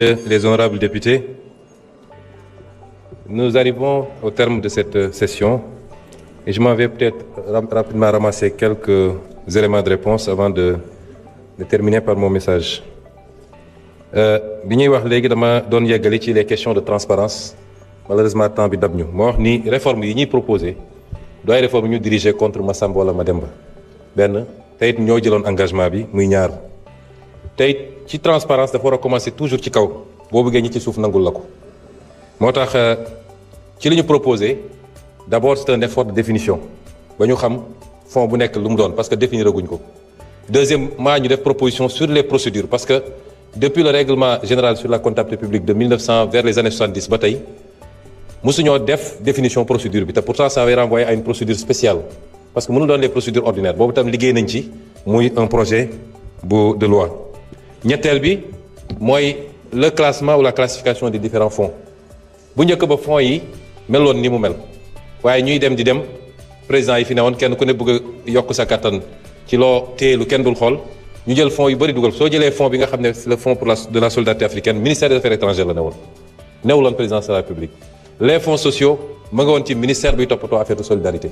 Les honorables députés, nous arrivons au terme de cette session et je m'en vais peut-être rapidement ramasser quelques éléments de réponse avant de terminer par mon message. bi ñuy wax léegi dama doon yeggali ci les questions de transparence malheureusement temps bi dab ñu moo wax ni réforme yi ñuy proposé du ay réforme ñu diriger contre Massamba wala Mademba benn te it ñoo jëloon engagement bi muy ñaar te it ci transparence dafa war a commencer toujours ci kaw boo bëggee ñi ci suuf nangul la ko moo tax ci li ñu proposé d'abord c'est un effort de définition ba ñu xam fond bu nekk lu mu doon parce que définir guñ ko deuxièmement ñu def proposition sur les procédures parce que depuis le règlement général sur la comptabilité publique de 1900 vers les années 70 ba tey mosuñoo def définition procédure bi te pourtant ça avait renvoyé à une procédure spéciale parce que mënul doon les procédures ordinaires boobu tam liggéey nañ ci muy un projet de loi ñetteel bi mooy le classement ou la classification des différents fonds bu njëkk ba fonds yi meloon ni mu mel waaye ñuy dem di dem président yi fi ne woon kenn ku ne bëgg a yokk sa kattan ci loo téelu kenn dul xool ñu jël fonds yu bëri dugal soo jëlee fonds bi nga xam ne le fonds de la solidarité africaine ministère des affaires étrangères la ne woon newuloon présidence de la République les fonds sociaux ma nga woon ci ministère bi toppatoo affaire de solidarité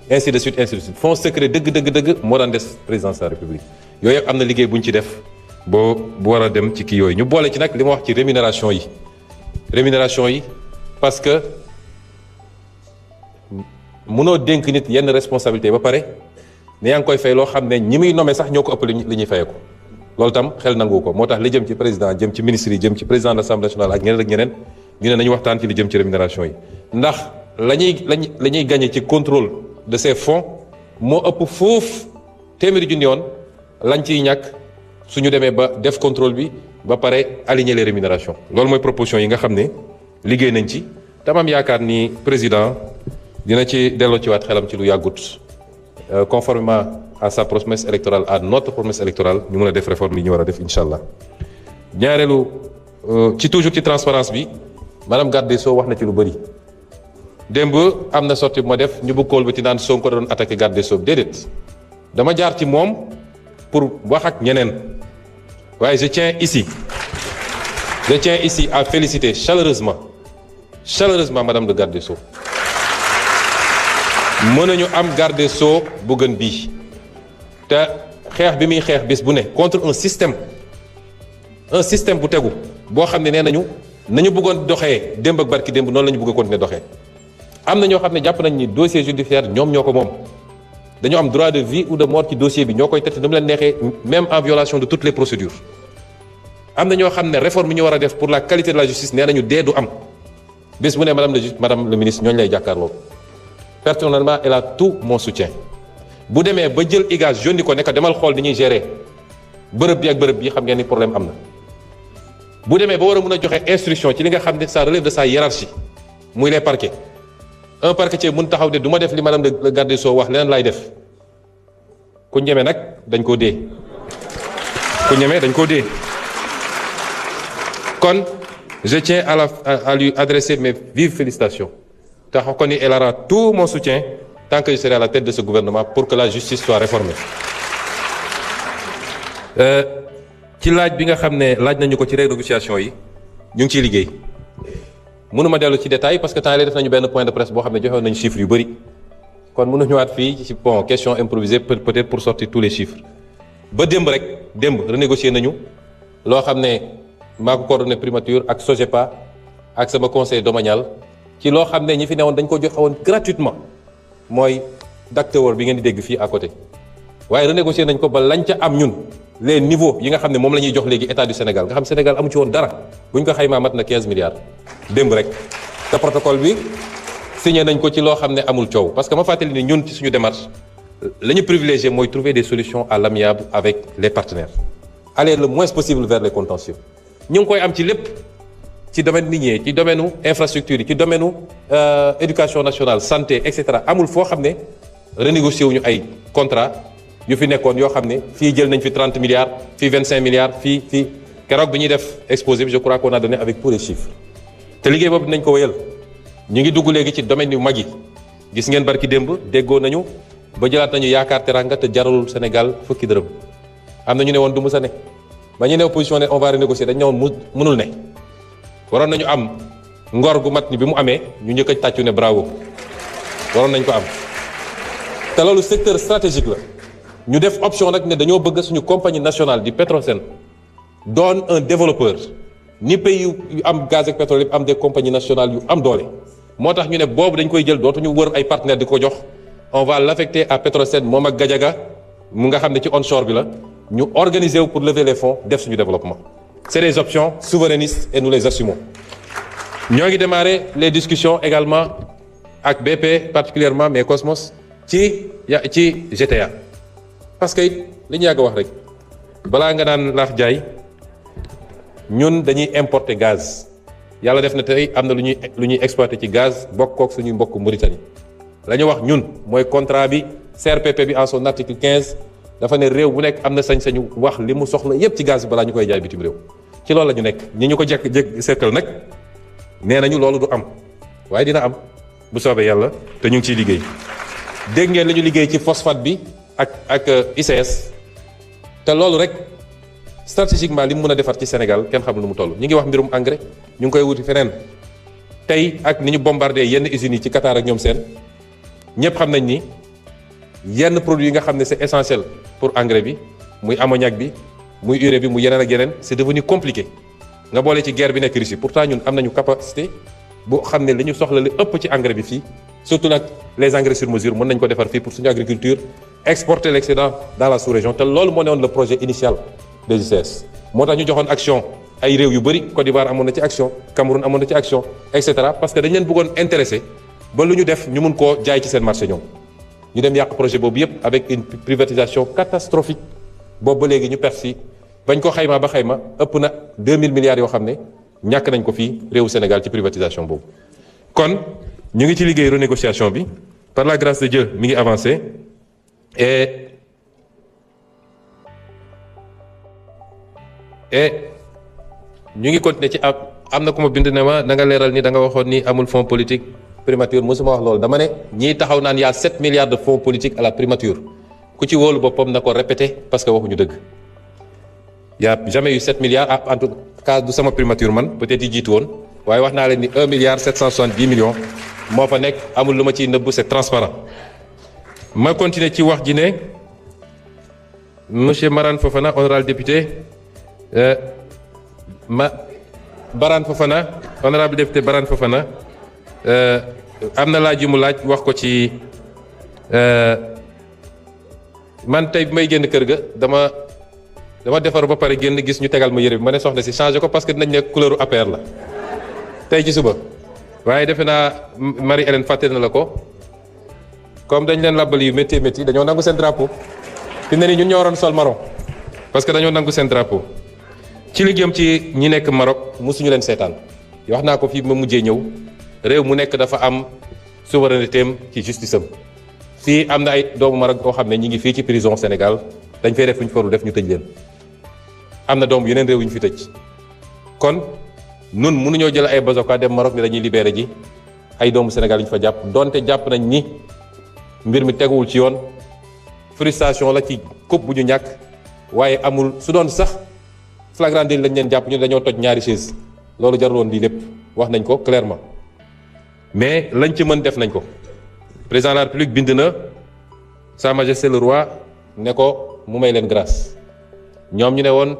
ainsi de suite fonds secret dëgg moo daan des présidence de la République yooyu yëpp am na liggéey bu ñu ci def bu war a dem ci kii yooyu ñu boole ci nag li ma wax ci rémunération yi parce que mënoo dénk nit yenn responsabilité ba pare ne yaa ngi koy fay loo xam ne ñi muy nommé sax ñoo ko ëpp li ñuy fayee ko loolu tam xel nangu ko moo tax li jëm ci président jëm ci ministre yi jëm ci président de l'Assemblée nationale ak ñeneen ñu ne nañu waxtaan ci li jëm ci rémunération yi ndax la ñuy gagné ci contrôle de ces fonds moo ëpp foofu téeméeri junni yoon lañ ciy ñàkk suñu demee ba def contrôle bi ba pare aligner les rémunérations loolu mooy proposition yi nga xam ne liggéey nañ ci tamam yaakaar ni président dina ci delloo ci waat xelam ci lu yàggut conformément à sa promesse électorale à notre promesse électorale ñu mën a def réforme yi ñu war a def incha allah ñaareelu ci toujours ci transparence bi madame garde des Sceaux wax na ci lu bëri démb am na sorti bu ma def ñu bëgg kool ba ci naan Sonko doon attaqué garde des Sceaux déedéet dama jaar ci moom pour wax ak ñeneen waaye je tiens ici à féliciter chaleureusement madame de garde des Sceaux mën nañu am garde des Sceaux bu gën bii te xeex bi muy xeex bis bu ne contre un système bu tegu boo xam ne nee nañu bëggoon doxee démb ak barki démb noonu la ñu bëgg a continuer doxee am na ñoo xam ne jàpp nañ ni dossier judiciaire ñoom ñoo ko moom dañoo am droit de vie ou de mort ci dossier bi ñoo koy tette nu mu leen neexee même en violation de toutes les procédures am na ñoo xam ne réforme yi ñu war a def pour la qualité de la justice nee nañu dee du am bés bu ne madame le ministre ñooñu lay jàkkaarloo personnellement elle a tout mon soutien bu demee ba jël IGAS yónni ko ne demal xool ni ñuy gérer bërëb bi ak bërëb bi xam ngeen ni problème am na bu demee ba war a mën a joxe instruction ci li nga xam ne ça relève de sa hiérarchie muy les parquets un parquetier mun taxaw ne du ma def li madame le garde des Sceaux wax leneen laay def ku ñeme nag dañ koo dee kon je tiens à lui adresser mes vives félicitations te xam ko ni elle aura tout mon soutien tant que je serai à la tête de ce gouvernement pour que la justice soit réformée ci laaj bi nga xam ne laaj nañu ko ci renégociation yi ñu ngi ciy liggéey mënuma dellu ci détail parce que temps yii def nañu benn point de presse boo xam ne joxewoon nañu chiffres yu bëri kon mënu ñëwaat fii ci question improvisée peut-être pour sortir tous les chiffres ba démb renégocier nañu loo xam ne maa ko coordonné primature ak SOGEPA ak sama conseil domanial ci loo xam ne ñi fi newoon dañ ko joxe woon gratuitement mooy Dactewor bi ngeen di dégg fii à côté waaye renégocier nañ ko ba lañ ca am ñun les niveaux yi nga xam ne moom la ñuy jox léegi état du Sénégal nga xam Sénégal amu ci woon dara bu ñu ko xaymaa mat na 15 milliards démb rek te protocole bi signé nañ ko ci loo xam ne amul coow parce que ma fàttali ni ñun ci suñu démarche la ñu privilégié mooy trouver des solutions à l'amiable avec les partenaires aller le moins possible vers les contentieux ñu ngi koy am ci lépp ci domaine minier ci domaine infrastructure yi ci domaine éducation nationale santé et cetera amul foo xam ne renégocier wuñu ay contrat yu fi nekkoon yoo xam ne fii jël nañ fi 30 milliards fii 25 milliards fii keroog bi ñuy def exposé bi je crois qu'on a donné avec tous les chiffres te liggéey boobu dinañ ko wéyal ñu ngi dugg léegi ci domaine yu mag yi gis ngeen barki démb déggoo nañu ba jëlaat nañu yaakaar teranga te jaralul Sénégal fukki dërëm am na ñu ne woon du musa ne ba ñu ne opposition ne on va renégocier dañ ne woon mënul ne waroon nañu am ngor gu mat ni bi mu amee ñu njëkk a tàccu ne bravo waroon nañ ko am te loolu secteur stratégique la ñu def option nag ne dañoo bëgg suñu compagnie nationale di Petrosen doon un développeur ni pays yu am gaz ak pétrole yëpp am des compagnies nationales yu am doole moo tax ñu ne boobu dañ koy jël dootuñu wër ay partenaires di ko jox on va l'affecter à Petrosen moom ak Gadiaga mu nga xam ne ci onshore bi la ñu organiser wu pour lever les fonds def suñu développement. C'est des options souverainistes et nous les assumons. ñoo ngi démarrer les discussions également ak BP particulièrement mais Cosmos ci GTA parce que it li ñu yàgg wax rek balaa nga naan laax jaay ñun dañuy importer gaz yàlla def na tey am na lu ñuy exploiter ci gaz bokk kook suñuy mbokk Mauritanie la ñu wax ñun mooy contrat bi CRPP bi en son article 15 dafa ne réew bu nekk am na sañ-sañu wax li mu soxla yépp ci gaz bi balaa ñu koy jaay bitim réew ci loolu la ñu nekk ñi ñu ko jekk sekkal nag nee nañu loolu du am waaye dina am bu soobee yàlla te ñu ngi ciy liggéey dégg ngeen li ñu liggéey ci phosphate bi ak ICS te loolu rek stratégiquement li mu mën a defar ci Sénégal kenn xamul nu mu toll ñu ngi wax mbirum engrais ñu ngi koy wuti feneen tey ak ni ñu bombardé yenn usines yi ci Qatar ak ñoom seen ñëpp xam nañ ni yenn produits yi nga xam ne c'est essentiel pour engrais bi muy ammoniac bi muy urée bi muy yeneen ak yeneen c'est devenu compliqué nga boole ci guerre bi nekk Russie pourtant ñun am nañu capacité bu xam ne li ñu soxla li ëpp ci engrais bi fii surtout nag les engrais sur mesure mën nañ ko defar fii pour suñu agriculture exporter l'excédent dans la sous-région te loolu moo newoon le projet initial des ICS moo tax ñu joxoon action ay réew yu bëri Côte d'Ivoire amoon na ci action Cameroun amoon na ci action et cetera parce que dañ leen bëggoon intéressé ba lu ñu def ñu mun koo jaay ci seen marché ñoom ñu dem yàq projet boobu yépp avec une privatisation catastrophique boobu ba léegi ñu perte si bañ ko xayma ba xayma ëpp na 2000 milliards yoo xam ne ñàkk nañ ko fii réewu Sénégal ci privatisation boobu kon ñu ngi ci liggéey renégociation bi par la grâce de Dieu mi ngi avancé et ñu ngi continuer ci am na ku ma bind ne ma da nga leeral ni da nga waxoon ni amul fonds politique primature mosuma wax loolu dama ne ñii taxaw naan y a 7 milliards de fonds politiques à la primature ku ci wóolu boppam na ko répété parce que waxuñu dëgg y a jamais eu 7 milliards en tout cas du sama primature man peut-être yi jiitu woon waaye wax naa leen ni 1 milliard 770 millions moo fa nekk amul lu ma ciy nëbb c'est transparent ma continuer ci wax ji ne monsieur Marane Fofana honorable député Barane Fofana honorable député Barane Fofana am na laaj yu mu laaj wax ko ci man tey bi may génn kër ga dama defar ba pare génn gis ñu tegal ma yére bi ma ne soxna si changé ko parce que dinañ ne couleur APR la tey ci suba waaye defe naa Marie Hélène fàtte na la ko comme dañ leen labbali yu métti métti dañoo nangu seen drapeau fi ne ni ñun ñoo waroon sol marron parce que dañoo nangu seen drapeau ci li jëm ci ñi nekk Maroc mosuñu leen seetaan wax naa ko fii ma mujjee ñëw réew mu nekk dafa am souveraineté am ci justice am fii am na ay doomu Maroc yoo xam ne ñi ngi fii ci prison Sénégal dañ fay def lu ñu farul def ñu tëj leen am na doom yeneen réew yu ñu fi tëj kon nun mënuñoo jël ay bazoka dem Maroc ni dañuy libéré ji ay doomu Sénégal yu ñu fa jàpp donte jàpp nañ ni mbir mi teguwul ci yoon frustration la ci coupe bu ñu ñàkk waaye amul su doon sax flagrant délit lañ leen jàpp ñu dañoo toj ñaari chaise loolu jarul woon lii lépp wax nañ ko clairement mais lañ ci mën def nañ ko président de la République bind na Sa Majesté le roi ne ko mu may leen grâce ñoom ñu ne woon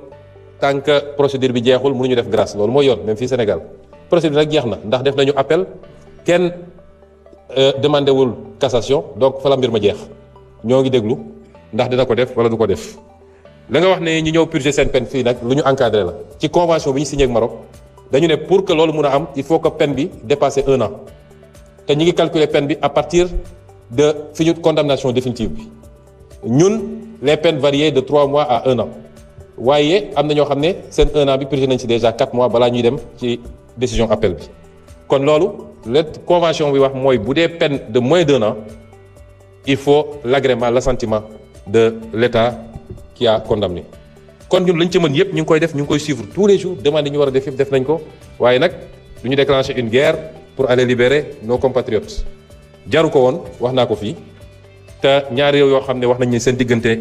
tant que procédure bi jeexul mënuñu def grâce loolu mooy yoon même fii Sénégal procédure nag jeex na ndax def nañu appel kenn demandé wul cassation donc fa la mbir ma jeex ñoo ngi déglu ndax dina ko def wala du ko def. la nga wax ne ñu ñëw purger seen peine fii nag lu ñu encadré la ci convention bi ñu signé ak Maroc dañu ne pour que loolu mun a am il faut que peine bi dépasser 1 an te ñu ngi calculer peine bi à partir de fi ñu condamnation définitive bi ñun les peines variaient de 3 mois à 1 an waaye am na ñoo xam ne seen 1 an bi purgé nañ ci déjà 4 mois balaa ñuy dem ci décision appel bi kon loolu la convention bi wax mooy bu dee peine de moins d'1 an il faut l'agrément l'assentiment de l'État qui a condamné kon ñun lañ ci mën yëpp ñu ngi koy def ñu ngi koy suivre tous les jours demande yi ñu war a def yëpp def nañ ko waaye nag du ñu déclencher une guerre pour aller libérer nos compatriotes jaru ko woon wax naa ko fii te ñaari réew yoo xam ne wax nañ ne seen diggante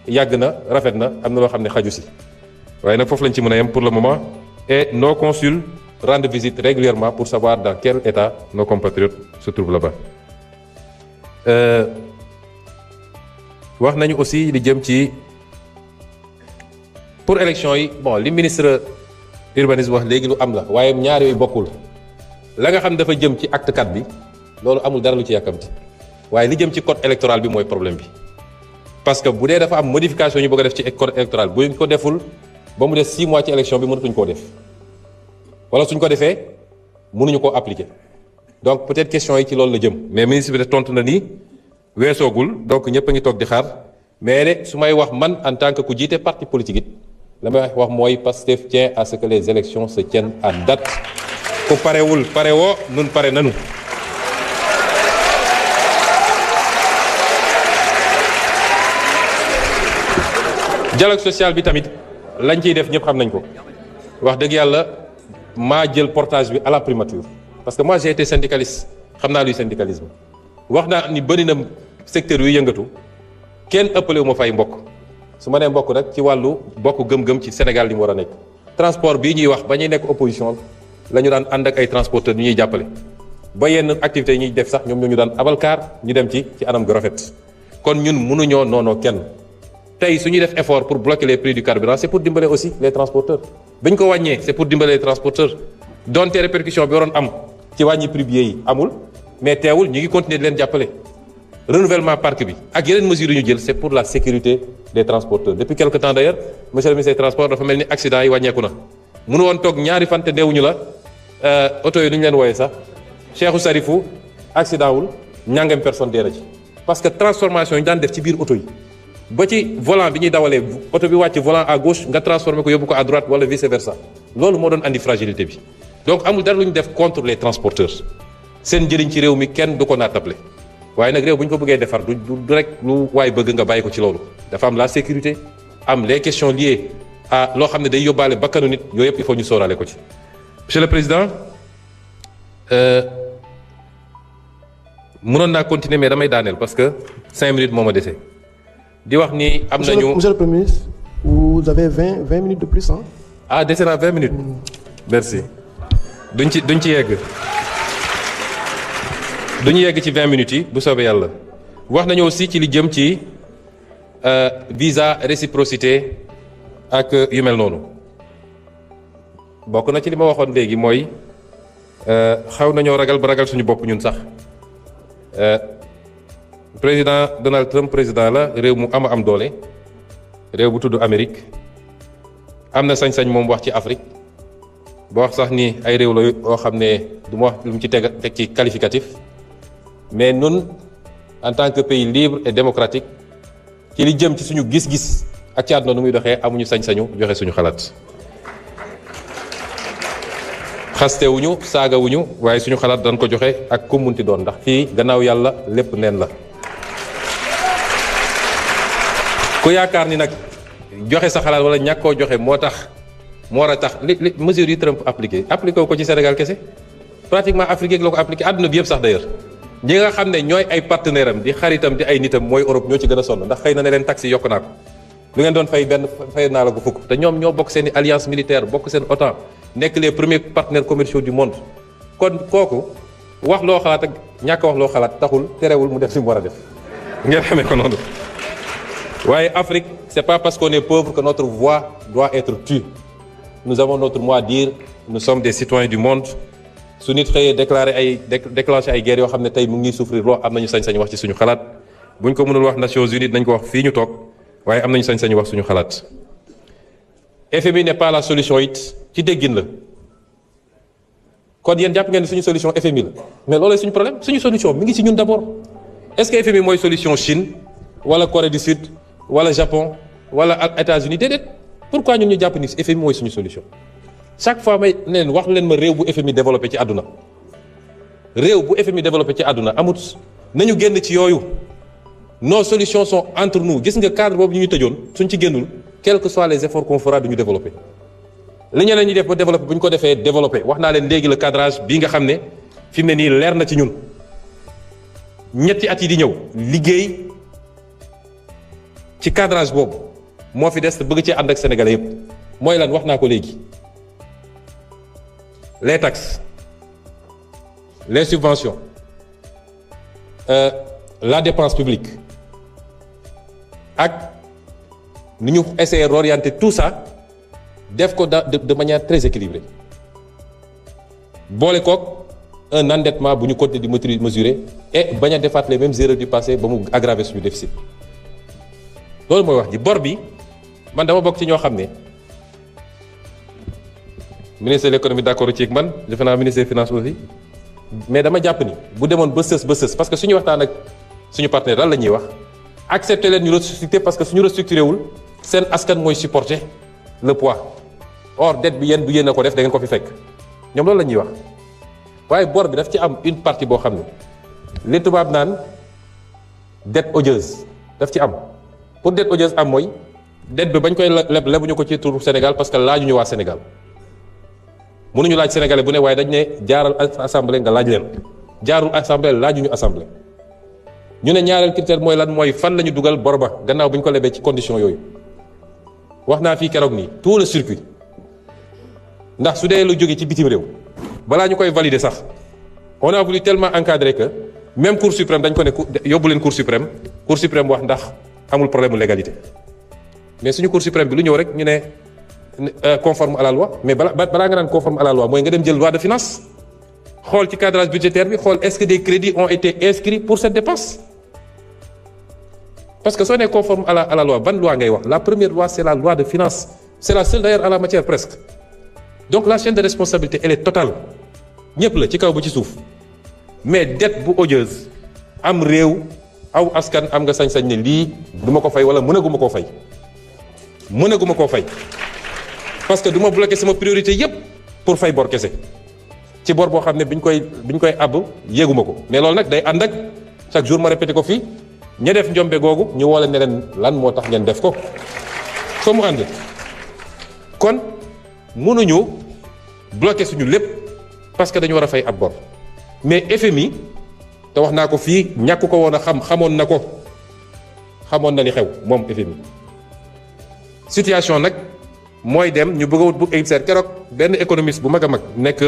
yàgg na rafet na am na loo xam ne xaju si waaye nag foofu lañ ci mën a yem pour le moment et nos consuls rendent visite régulièrement pour savoir dans quel état nos compatriotes se trouvent là-bas. wax nañu aussi li jëm ci pour élection yi bon li ministre urbanisme wax léegi lu am la waaye ñaar yooyu bokkul la nga xam dafa jëm ci acte 4 bi loolu amul dara lu ci yàkkamti waaye li jëm ci code électoral bi mooy problème bi parce que bu dee dafa am modification ñu bëgg a def ci code électoral bu ñu ko deful ba mu des 6 mois ci élection bi mënatuñ koo def wala suñ ko defee mënuñu koo appliquer donc peut-être question yi ci loolu la jëm mais ministre bi de tontu na ni weesoogul donc ñëpp a ngi toog di xaar mais de su may wax man en tant que ku jiite parti politique it la may wax mooy Pastef tient à ce que les élections se tiennent à date ku parewul pare woo nun pare nanu dialogue social bi tamit lañ ciy def ñëpp xam nañ ko wax dëgg yàlla maa jël portage bi à la primature parce que moi j'ai été syndicaliste xam naa luy syndicalisme wax naa ni bëri na secteur yu yëngatu kenn ëppale wu ma fay mbokk su ma nee mbokk nag ci wàllu bokk gëm-gëm ci Sénégal li mu war a nekk transport bii ñuy wax ba ñuy nekk opposition la ñu daan ànd ak ay transporteurs ñu ñuy jàppale ba yenn activités yi ñuy def sax ñoom ñoo ñu daan abal kaar ñu dem ci anam gu rafet kon ñun mënuñoo noonoo kenn tey su ñuy def effort pour bloquer les prix du carburant c'est pour dimbale aussi les transporteurs bañ ko wàññee c'est pour dimbale les transporteurs donte répercussion bi waroon am ci wàññi prix billets yi amul mais teewul ñu ngi continuer di leen jàppale renouvellement parc bi ak yeneen mesures yu ñu jël c'est pour la sécurité des transporteurs depuis quelque temps d'ailleurs monsieur le ministre des transports dafa mel ni accident yi wàññeeku na mënu woon toog ñaari fan te neewuñu la oto yi lu ñu leen wooyee sax Cheikhou Sarifou accident wul ñàngam personne dee na ci parce que transformation yi daan def ci biir oto yi ba ci volant bi ñuy dawalee oto bi wàcc volant à gauche nga transformé ko yóbbu ko à droite wala vice versa loolu moo doon andi fragilité bi donc amul dara lu ñu def contre les transporteurs seen njëriñ ci réew mi kenn du ko naatable waaye nag réew bu ñu ko bëggee defar du rek lu waay bëgg nga bàyyi ko ci loolu dafa am la sécurité am les questions liées à loo xam ne day yóbbaale bakkanu nit yooyu yëpp il faut ñu sóoraale ko ci. Monsieur le Président mënoon naa continuer mais damay daaneel parce que 5 minutes moo ma dese di wax ni am nañu. Monsieur le Premier ministre, vous avez 20 minutes de plus hein? Ah dese naa 20 minutes. Merci duñ ci yegg. duñu yegg ci 20 minutes yi bu soobee yàlla wax nañu aussi ci li jëm ci visa réciprocité ak yu mel noonu bokk na ci li ma waxoon léegi mooy xaw nañoo ragal ba ragal suñu bopp ñun sax président Donald Trump président la réew mu am doole réew bu tudd Amérique am na sañ-sañ moom wax ci Afrique ba wax sax ni ay réew la yoo xam ne du ma wax lu mu ci teg ci qualificatif mais ñun en tant que pays libre et démocratique ci li jëm ci suñu gis-gis ak ci àdduna nu muy doxee amuñu sañ-sañu joxe suñu xalaat xastewuñu saagawuñu waaye suñu xalaat dañ ko joxe ak ku munti doon ndax fii gannaaw yàlla lépp neen la ku yaakaar ni nag joxe sa xalaat wala ñàkk koo joxe moo war a tax li mesures yi Trump appliqué wu ko ci Sénégal kese pratiquement Afrique la ko appliqué àdduna bi yëpp sax d'ailleurs ñi nga xam ne ñooy ay partenaire am di xaritam di ay nitam mooy Europe ñoo ci gën a sonn ndax xëy na ne leen taxi yokk naa ko lu ngeen doon fay benn fay naa la ko fukk te ñoom ñoo bokk seen i alliance militaire bokk seen OTAN nekk les premiers partenaires commerciaux du monde kon kooku wax loo xalaat ak ñàkk wax loo xalaat taxul terewul mu def li mu war a def ngeen xamee ko noonu waaye Afrique c'est pas parce qu'on est pauvre que notre voix doit être tue nous avons notre mot à dire nous sommes des citoyens du monde su nit xëyee déclenché ay guerres yoo xam ne tey mu ngi souffrir loo am nañu sañ-sañ wax ci suñu xalaat buñ ko mënul wax Nations Unies nañ ko wax fii ñu toog waaye am nañu sañ-sañ wax suñu xalaat FMI n'est pas la solution it ci déggin la kon yéen jàpp ngeen suñu solution FMI la mais loolu suñu problème suñu solution mi ngi ci ñun d'abord est-ce que FMI mooy solution Chine wala Corée du Sud wala Japon wala États-Unis déedéet pourquoi ñun ñu jàpp ni FMI mooy suñu solution chaque fois may leen wax leen ma réew bu FMI développé ci àdduna réew bu FMI développé ci àdduna amut nañu génn ci yooyu nos solutions sont entre nous gis nga cadre boobu ñu tëjoon suñ ci génnul quels que soient les efforts qu'on fera du ñu développé li ñeneen ñi def ba développé bu ñu ko defee développé wax naa leen léegi le cadrage bii nga xam ne fi mu ne nii leer na ci ñun ñetti at yi di ñëw liggéey ci cadrage boobu moo fi des te bëgg ci ànd ak sénégalais yëpp mooy lan wax naa ko léegi les taxes les subventions la dépense publique ak ni ñu essayer d'orienter tout ça def ko de manière très équilibrée boole kook un endettement bu ñu continuer di mesurer et bañ a defaat les mêmes erreurs du passé ba mu aggraver suñu déficit loolu mooy wax ji bor bi man dama bokk ci ñoo xam ne ministre de l'économie d'accord ci ak man defe naa ministre des finances aussi mais dama jàpp ni bu demoon ba sës parce que suñu waxtaan ak suñu partenaire lan la ñuy wax accepter leen ñu restructurer parce que suñu restructuré wul seen askan mooy supporter le poids or dette bi yéen du yéen a ko def da ngeen ko fi fekk ñoom loolu la ñuy wax waaye bor bi daf ci am une partie boo xam ne li tubaab naan dette odieuse daf ci am pour dette odieuse am mooy dette bi bañ koy lebuñu ko ci turu Sénégal parce que laajuñu waa Sénégal mënuñu laaj sénégalais bu ne waaye dañ ne jaaral assemblée nga laaj leen jaarul assemblée laajuñu assemblée ñu ne ñaareel critère mooy lan mooy fan la ñu dugal bor ba gannaaw bu ñu ko lebee ci condition yooyu wax naa fii keroog nii tout le circuit ndax su dee lu jóge ci bitim réew balaa ñu koy valider sax on a voulu tellement encadrer que même cour suprême dañ ko ne yóbbu leen cour suprême wax ndax amul problème mu légalité mais suñu cour suprême bi lu ñëw rek ñu ne conforme à la loi mais balaa nga naan conforme à la loi mooy nga dem jël loi de finance xool ci cadrage budgétaire bi xool est-ce que des crédits ont été inscrits pour cette dépense parce que soo nee conforme à la loi ban loi ngay wax la première loi c'est la loi de finance c'est la seule d'ailleurs en la matière presque donc la chaîne de responsabilité elle est totale ñëpp la ci kaw ba ci suuf mais dette bu odieuse am réew aw askan am nga sañ-sañ ne lii du ma ko fay wala mënaguma koo fay parce que du ma bloquer sama priorité yépp pour fay bor kese ci bor boo xam ne biñ koy àbb yéeguma ko mais loolu nag day ànd ak chaque jour ma répété ko fii ña def njombe googu ñu woo leen ne leen lan moo tax ngeen def ko soo mu ànd kon mënuñu bloquer suñu lépp parce que dañu war a fay ab bor mais FMI te wax naa ko fii ñàkk ko woon a xamoon na li xew moom FMI situation nag mooy dem ñu bëgg a wut bu émissaire keroog benn économiste bu mag a mag nekk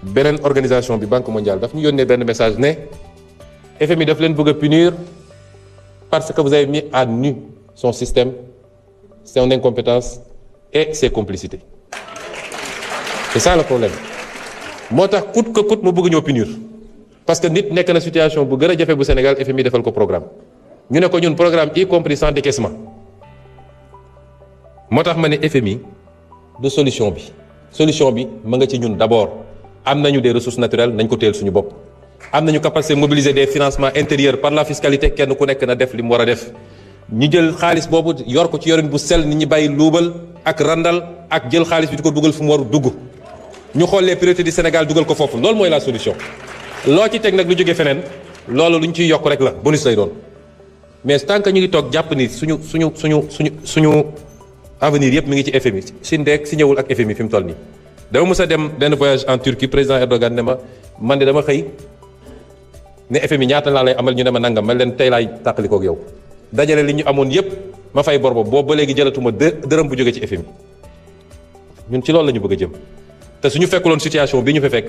beneen organisation bi Banque mondiale daf ñu yónnee benn message ne FMI daf leen bëgg a punir parce que vous avez mis à nu son système son incompétence et ses complicités c'est ça le problème moo tax coûte que coûte mu bëgg ñoo punir parce que nit nekk na situation bu gën a jafe bu Sénégal FMI defal ko programme ñu ne ko ñun programme y compris sans décaissement moo tax ma ne FMI de solution bi ma nga ci ñun d'abord am nañu des ressources naturelles nañ ko téel suñu bopp am nañu capacité mobiliser des financements intérieurs par la fiscalité kenn ku nekk na def li mu war a def ñu jël xaalis boobu yor ko ci yorin bu sell nit ñi bàyyi luubal ak randal ak jël xaalis bi di ko dugal fu mu war dugg ñu xool les priorités du Sénégal dugal ko foofu loolu mooy la solution loo ci teg nag lu jógee feneen loolu lu ñu ciy yokk rek la bonus lay doon mais tant que ñu ngi toog jàpp ni suñu avenir yëpp mi ngi ci FMI Sindeek si ñëwul ak FMI fi mu toll nii dama mës a dem benn voyage en Turquie président Erdogan ne ma man de dama xëy ne FMI ñaata laa lay amal ñu ne ma nangam ma leen tey laay tàqalikoog yow dajale li ñu amoon yëpp ma fay bor boobu ba léegi jëlatuma dërëm bu jógee ci FMI ñun ci loolu la ñu bëgg a jëm te suñu fekkuloon situation bi ñu fa fekk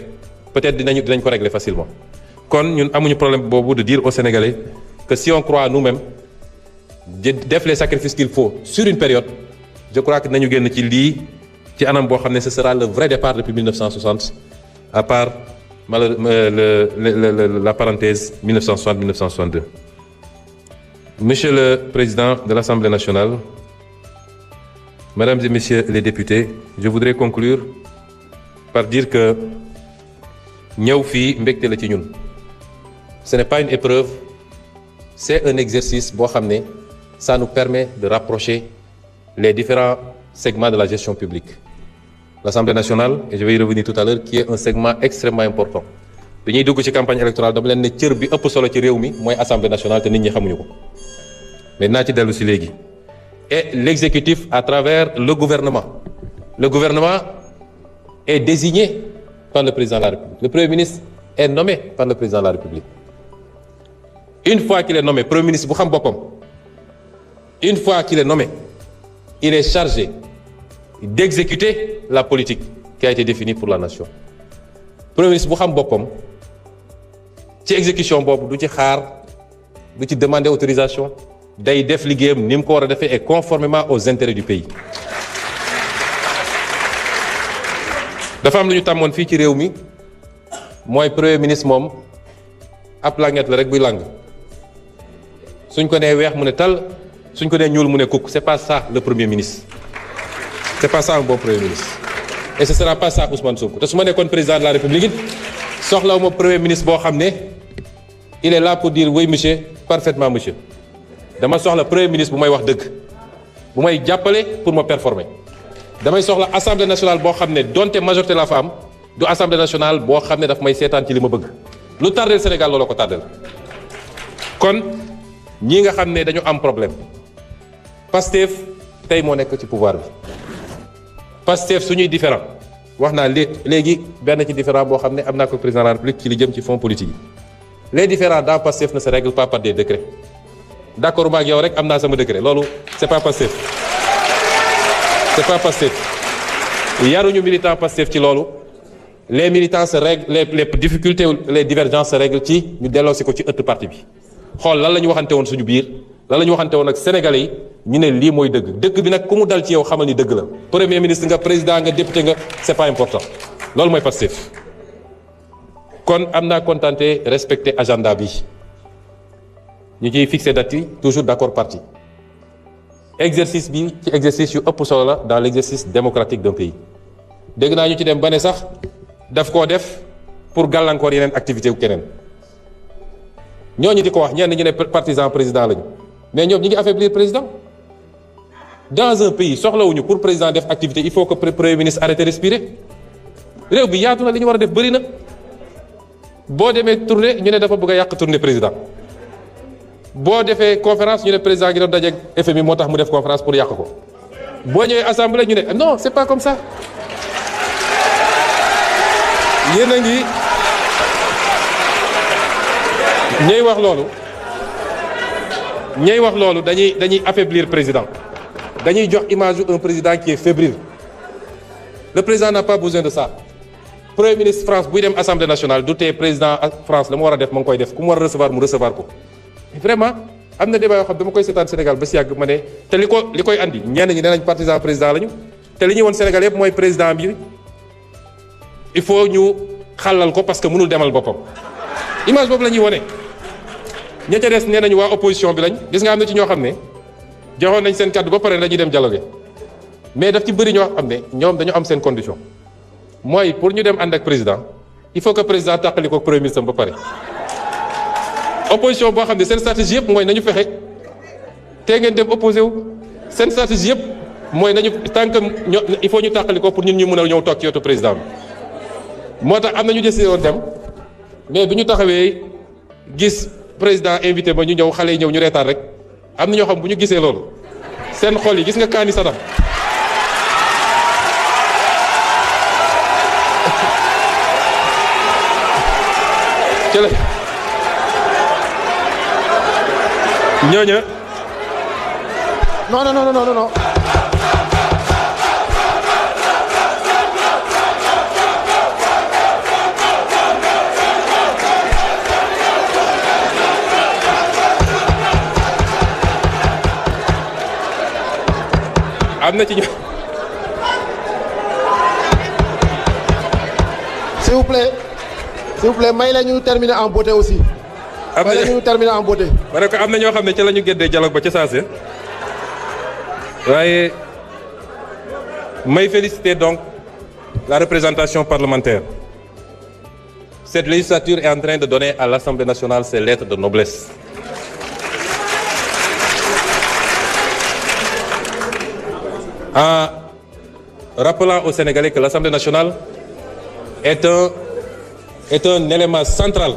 peut-être dinañ ko régler facilement kon ñun amuñu problème boobu de dire aux Sénégalais que si on croit nous-mêmes def les sacrifices qu'il faut sur une période je crois que nañu génn ci lii ci anam boo xam ne ce sera le vrai départ depuis 1960 à part la parenthèse 1960-1962. Monsieur le Président de l'Assemblée nationale, Mesdames et Messieurs les députés, je voudrais conclure par dire que ñëw fii mbégte la ci ñun. Ce n'est pas une épreuve, c'est un exercice boo xam ne ça nous permet de rapprocher les différents segments de la gestion publique. L'Assemblée nationale, et je vais y revenir tout à l'heure, qui est un segment extrêmement important. bi ñuy dugg ci campagne électorale dama leen ne cër bi ëpp solo ci réew mi mooy Assemblée nationale te nit ñi xamuñu ko mais naa ci dellu si léegi. Et l'exécutif à travers le gouvernement. Le gouvernement est désigné par le président de la République. Le Premier ministre est nommé par le président de la République. Une fois qu'il est nommé, Premier ministre bu xam boppam, une fois qu'il est nommé, il est chargé d'exécuter la politique qui a été définie pour la nation. Premier ministre bu xam boppam ci exécution boobu du ci xaar du ci demander autorisation day def liggéeyam ni mu ko war a defee et conformément aux intérêts du pays. dafa am lu ñu tàmmoon fii ci réew mi mooy premier ministre moom ab languette la rek buy lang suñ ko nee weex mu ne tal suñ ko nee ñuul mu ne kukk. C'est pas ça le premier ministre. C'est pas ça un bon premier ministre. Et ce sera pas ça Ousmane Sonko. te su ma nekkoon président de la République it soxlawuma premier ministre boo xam ne il est là pour dire oui monsieur parfaitement monsieur. dama soxla premier ministre bu may wax dëgg bu may jàppale pour ma performer. damay soxla assemblée nationale boo xam ne donte majorité la fa am du assemblée nationale boo xam ne daf may seetaan ci li ma bëgg. lu tardeel Sénégal loolu ko tardeel. kon ñi nga xam ne dañu am problème Pastef tey moo nekk ci pouvoir bi. Pastef suñuy différent wax naa léegi benn ci différent boo xam ne am naa ko président de la République ci li jëm ci fonds politique yi. les différends dans Pastef ne se règlent pas par des décrets d'accord ma ak yow rek am naa sama décret loolu c'est pas Pastef. C'est pas Pastef yaruñu militant Pastef ci loolu les militants se règlent les difficultés les divergences se règlent ci ñu delloosi ko ci ëtt parti bi xool lan la ñu waxante woon suñu biir lan la ñu waxante woon ak sénégalais yi ñu ne lii mooy dëgg bi nag ku mu dal ci yow xamal ni dëgg la premier ministre nga président nga député nga c'est pas important loolu mooy Pastef. kon am naa contenté respecter agenda bi ñu ciy fixé date yi toujours d'accord parti. exercice bi ci exercice yu ëpp solo la dans l'exercice démocratique d'un pays dégg naa ñu ci dem ba ne sax daf koo def pour gàllankoor yeneen activité wu keneen ñooñu di ko wax ñenn ñu ne partisan président lañu mais ñoom ñi ngi affaiblir président dans un pays soxlawuñu pour président def activité il faut que premier ministre arrête respirer réew bi yaatu na li ñu war a def bëri na boo demee tournée ñu ne dafa bëgg a yàq tournée président. boo defee conférence ñu ne président gi doon dajeeg FMI moo tax mu def conférence pour yàq ko boo ñëwee assemblée ñu ne non c'est pas comme ça yéen a ngi ñey wax loolu dañuy affaiblir président dañuy jox image un président qui est fébrile le président n'a pas besoin de ça premier ministre France buy dem assemblée nationale du tee président France la mu war a def ma ngi koy def ku mu war a recevoir mu recevoir ko. vraiment am na débat yoo xam dama koy seetaan Sénégal ba si yàgg ma ne te li koy andi ñenn ñi nee nañ partisan président lañu te li ñuy woon Sénégal yëpp mooy président bi il faut ñu xàllal ko parce que mënul demal boppam image boobu la ñuy wone ña ca des nee nañu waa opposition bi lañ gis nga am na ci ñoo xam ne joxoon nañ seen kàddu ba pare dañuy dem dialogue mais daf ci bëri ñoo xam ne ñoom dañu am seen condition mooy pour ñu dem ànd ak président il faut que président tàqali ko premier ministre ba pare. opposition boo xam ne seen stratégie yëpp mooy nañu fexe te ngeen dem opposé wu seen stratégie yëpp mooy nañu tant que il faut ñu tàqali ko pour ñun ñu mën a ñëw toog ci wetu président bi moo tax am na ñu décidé woon dem mais bi ñu taxawee gis président invité ba ñu ñëw xale yi ñëw ñu reetaan rek am na ñoo xam bu ñu gisee loolu seen xol yi gis nga kaani Saddam cële ñooña non. am na ci ñu. S'il vous plaît may la ñu terminer en beauté aussi. am na ñu terminer en beauté. ma ne ko am na ñoo xam ne ca la ñu géddee dialogue ba ca saase waaye may féliciter donc la représentation parlementaire. Cette législature est en train de donner à l'Assemblée nationale ses lettres de noblesse. En rappelant aux Sénégalais que l'Assemblée nationale est un élément central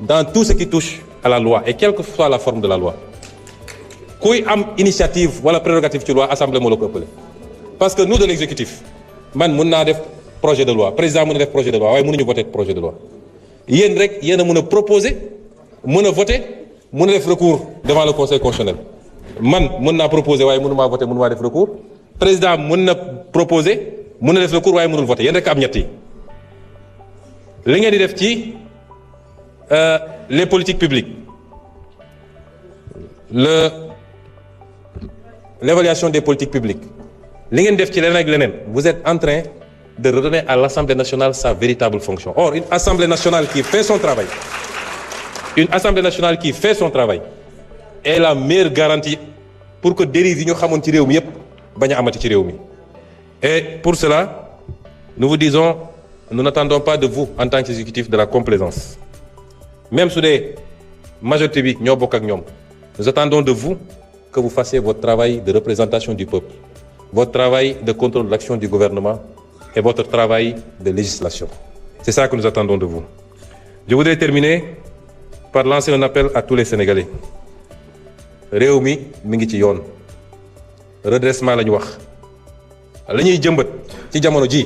dans tout ce qui touche à la loi et quelle que soit la forme de la loi. Kuy am initiative wala prérogative ci loi assemblée moo la ko ëppale parce que nous de l'exécutif man mën naa def projet de loi président mën na def projet de loi waaye mënuñu voter projet de loi yéen rek yéen a mën a proposer mën a voter mën a def recours devant le conseil constitutionnel man mën naa proposer waaye mënumaa voter mënumaa def recours président mën na proposer mën na def recours waaye mënul voter yéen rek am ñett yi li ngeen di def ci les politiques publiques l'évaluation des politiques publiques li ngeen def ci leneen ak leneen vous êtes en train de redonner à l'Assemblée nationale sa véritable fonction. Or, une Assemblée nationale qui fait son travail, est la meilleure garantie pour que dérive yi ñu xamoon ci réew mi yépp bañ a amati ci réew mi. Et pour cela, nous vous disons, nous n'attendons pas de vous en tant qu'exécutif de la complaisance. Même sous des majorités bi ñoo bokk ak ñoom, nous attendons de vous que vous fassiez votre travail de représentation du peuple, votre travail de contrôle de l'action du gouvernement et votre travail de législation. C'est ça que nous attendons de vous. Je voudrais terminer par lancer un appel à tous les Sénégalais. réew mi ngi ci yoon redressement la ñu wax la ñuy jëmbat ci jamono ji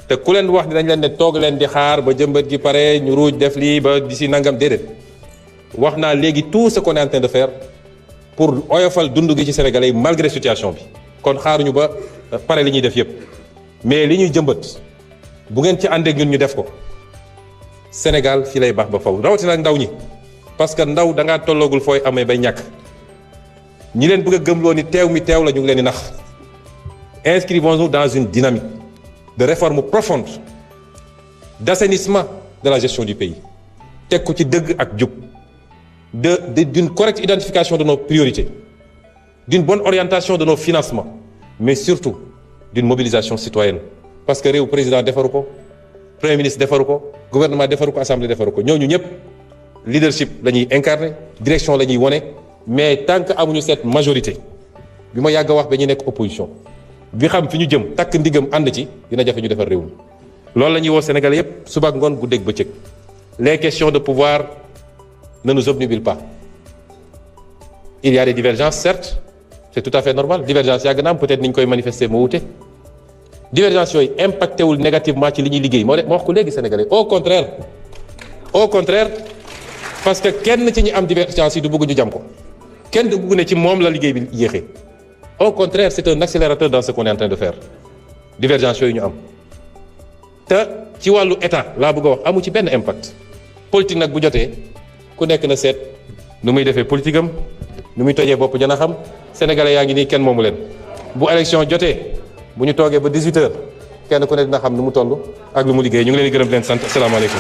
te ku leen wax ni dañ leen ne toog leen di xaar ba jëmbat gi pare ñu ruuj def lii ba d'ici nangam déedéet wax naa léegi tout ce qu'on est en train de faire pour oyofal dund gi ci Sénégalais yi malgré situation bi kon xaaruñu ba pare li ñuy def yépp mais li ñuy jëmbat bu ngeen ci àndee ñun ñu def ko Sénégal fii lay baax ba faw rawatina ak ndaw ñi parce que ndaw da ngaa tolloogul fooy amee bay ñàkk ñi leen bëgg a gëmloo ni teew mi teew la ñu ngi leen di nax inscrivons-nous dans une dynamique de réforme profonde d'assainissement de la gestion du pays teg ko ci dëgg ak jub d'une correcte identification de nos priorités d'une bonne orientation de nos financements mais surtout d'une mobilisation citoyenne parce que réew président defaru ko premier ministre defaru ko gouvernement defaru ko assemblée defaru ko ñooñu ñëpp leadership la ñuy incarner direction la ñuy wone mais tant que amuñu cette majorité bi ma yàgg a wax ba ñu nekk opposition bi xam fi ñu jëm takk ndigam ànd ci dina jafe ñu defar réew mi loolu la ñuy woo Sénégalais yépp suba ak ngoon guddeeg bëccëg les questions de pouvoir ne nous obnubilent pas il y a des divergences certes c'est tout à fait normal divergence yàgg na am peut-être ni ñu koy manifester moo wute divergence yooyu impacté wul négativement ci li ñuy liggéey moo wax ko léegi Sénégalais au contraire parce que kenn ci ñi am divergence yi du bëgg ñu jam ko kenn du bëgg ne ci moom la liggéey bi yéexee au contraire c'est un accélérateur dans ce qu'on est en train de faire divergence yooyu ñu am te ci wàllu état laa bëgg a wax amu ci benn impact politique nag bu jotee ku nekk na seet nu muy defee politique am nu muy tojee bopp jana xam sénégalais yaa ngi nii kenn moomu leen bu élection jotee bu ñu toogee ba 18h kenn ku ne dina xam nu mu toll ak lu mu liggéey ñu ngi leen di gërëm leen sant asalaamaaleykum.